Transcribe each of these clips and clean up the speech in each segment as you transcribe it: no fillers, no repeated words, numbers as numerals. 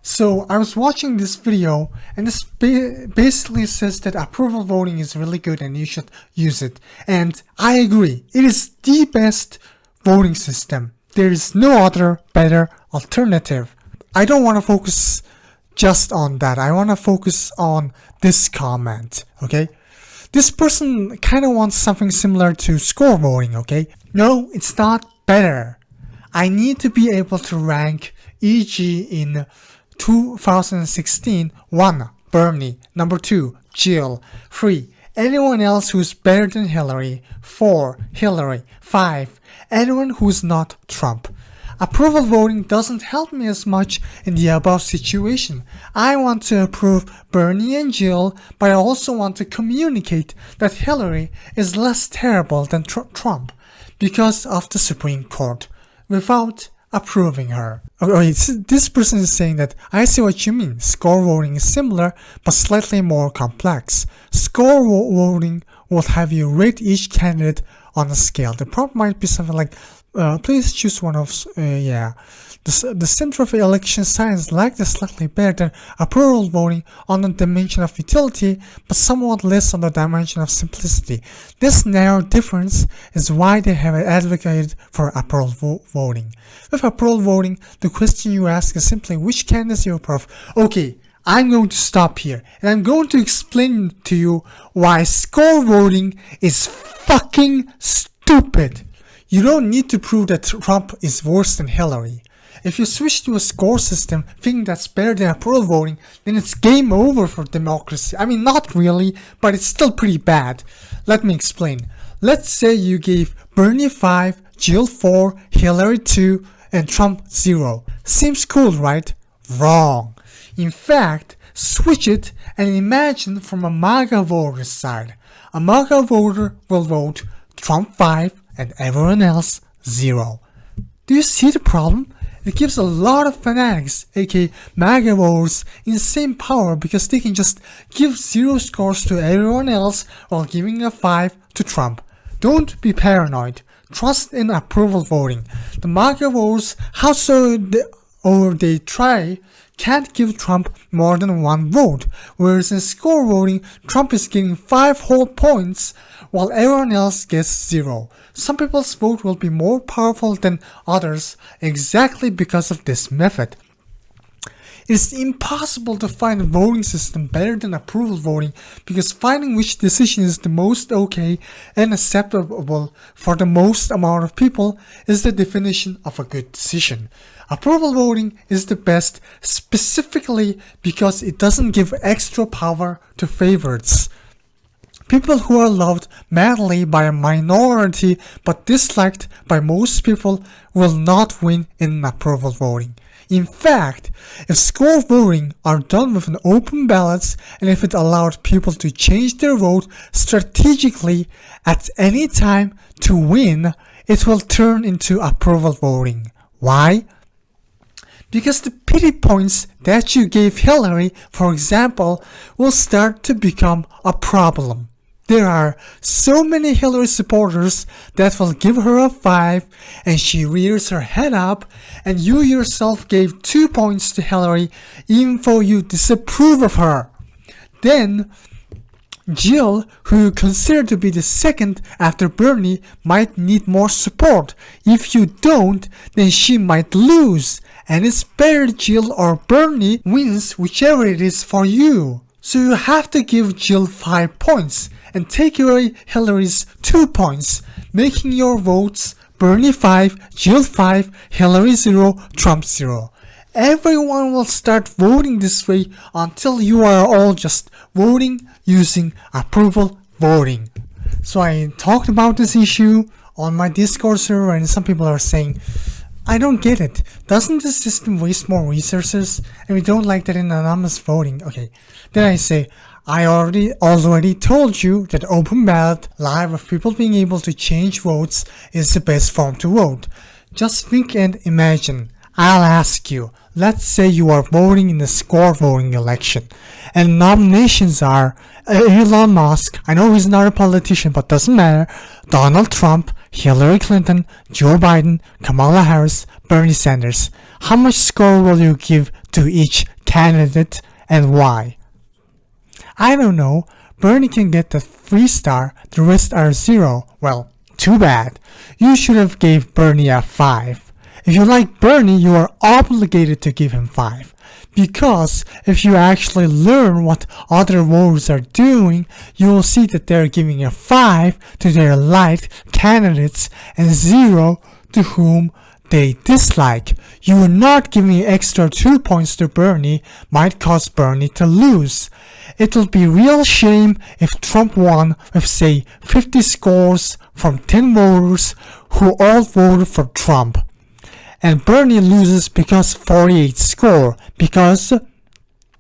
So I was watching this video and this basically says that approval voting is really good and you should use it. And I agree. It is the best voting system. There is no other better alternative. I don't want to focus just on that. I want to focus on this comment, okay? This person kind of wants something similar to score voting, okay? No, it's not better. I need to be able to rank, e.g. in 2016, 1. Bernie, number 2. Jill, 3. Anyone else who's better than Hillary, 4. Hillary, 5. Anyone who's not Trump. Approval voting doesn't help me as much in the above situation. I want to approve Bernie and Jill, but I also want to communicate that Hillary is less terrible than Trump because of the Supreme Court without approving her. Okay, this person is saying that I see what you mean. Score voting is similar but slightly more complex. Score voting will have you rate each candidate on a scale. The prompt might be something like, please choose one of, The center of election science liked slightly better than approval voting on the dimension of utility, but somewhat less on the dimension of simplicity. This narrow difference is why they have advocated for approval voting. With approval voting, the question you ask is simply which candidates you approve. Okay, I'm going to stop here, and I'm going to explain to you why score voting is fucking stupid. You don't need to prove that Trump is worse than Hillary. If you switch to a score system thinking that's better than approval voting, then it's game over for democracy. I mean, not really, but it's still pretty bad. Let me explain. Let's say you gave Bernie 5, Jill 4, Hillary 2, and Trump 0. Seems cool, right? Wrong. In fact, switch it and imagine from a MAGA voter's side. A MAGA voter will vote Trump 5 and everyone else 0. Do you see the problem? It gives a lot of fanatics, aka MAGA voters, insane power because they can just give 0 scores to everyone else while giving a 5 to Trump. Don't be paranoid. Trust in approval voting. The MAGA voters, howsoever they try, can't give Trump more than 1 vote, whereas in score voting, Trump is getting 5 whole points while everyone else gets 0. Some people's vote will be more powerful than others exactly because of this method. It is impossible to find a voting system better than approval voting because finding which decision is the most okay and acceptable for the most amount of people is the definition of a good decision. Approval voting is the best specifically because it doesn't give extra power to favorites. People who are loved madly by a minority but disliked by most people will not win in approval voting. In fact, if score voting are done with an open ballots and if it allowed people to change their vote strategically at any time to win, it will turn into approval voting. Why? Because the pity points that you gave Hillary, for example, will start to become a problem. There are so many Hillary supporters that will give her a 5 and she rears her head up, and you yourself gave 2 points to Hillary even though you disapprove of her. Then Jill, who you consider to be the second after Bernie, might need more support. If you don't, then she might lose, and it's better Jill or Bernie wins whichever it is for you. So you have to give Jill 5 points and take away Hillary's 2 points, making your votes Bernie 5, Jill 5, Hillary 0, Trump 0. Everyone will start voting this way until you are all just voting using approval voting. So I talked about this issue on my Discord server and some people are saying, I don't get it. Doesn't the system waste more resources? And we don't like that in anonymous voting. Okay, then I say, I already told you that open ballot, live with people being able to change votes, is the best form to vote. Just think and imagine. I'll ask you, let's say you are voting in the score voting election, and nominations are Elon Musk, I know he's not a politician but doesn't matter, Donald Trump, Hillary Clinton, Joe Biden, Kamala Harris, Bernie Sanders. How much score will you give to each candidate and why? I don't know. Bernie can get the 3 star, the rest are 0. Well, too bad. You should have gave Bernie a 5. If you like Bernie, you are obligated to give him 5. Because if you actually learn what other voters are doing, you will see that they're giving a 5 to their liked candidates and 0 to whom they dislike. You are not giving extra 2 points to Bernie might cause Bernie to lose. It will be real shame if Trump won with say 50 scores from 10 voters who all voted for Trump. And Bernie loses because 48 score, because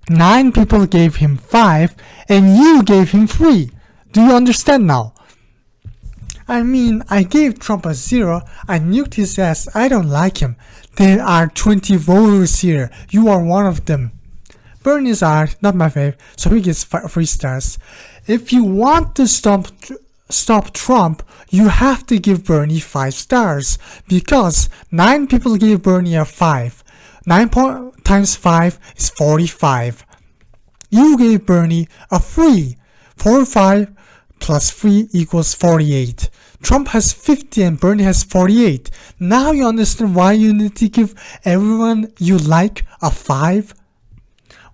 9 people gave him 5 and you gave him 3. Do you understand now? I mean, I gave Trump a 0, I nuked his ass, I don't like him. There are 20 voters here, you are one of them. Bernie's are not my fave, so he gets 3 stars. If you want to stop Trump, you have to give Bernie 5 stars, because 9 people gave Bernie a 5. 9 times 5 is 45. You gave Bernie a 3. 45 plus 3 equals 48. Trump has 50 and Bernie has 48. Now you understand why you need to give everyone you like a 5?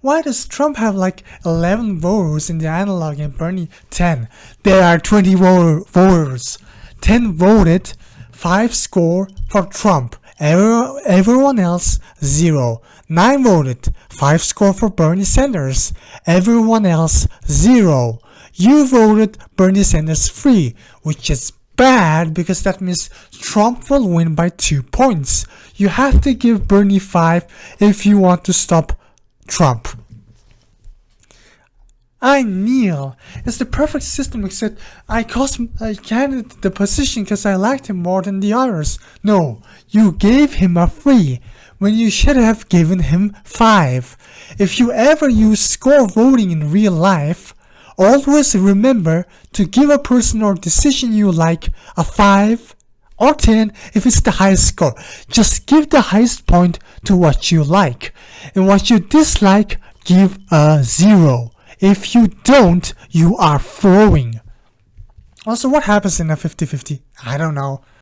Why does Trump have like 11 voters in the analog and Bernie 10? There are 20 voters. 10 voted, 5 score for Trump. Everyone else 0. 9 voted, 5 score for Bernie Sanders. Everyone else 0. You voted Bernie Sanders 3, which is bad because that means Trump will win by 2 points. You have to give Bernie 5 if you want to stop Trump. I kneel. It's the perfect system except I cost a candidate the position because I liked him more than the others. No, you gave him a 3 when you should have given him 5. If you ever use score voting in real life, always remember to give a person or decision you like a 5 or 10 if it's the highest score. Just give the highest point to what you like. And what you dislike, give a 0. If you don't, you are throwing. Also, what happens in a 50-50? I don't know.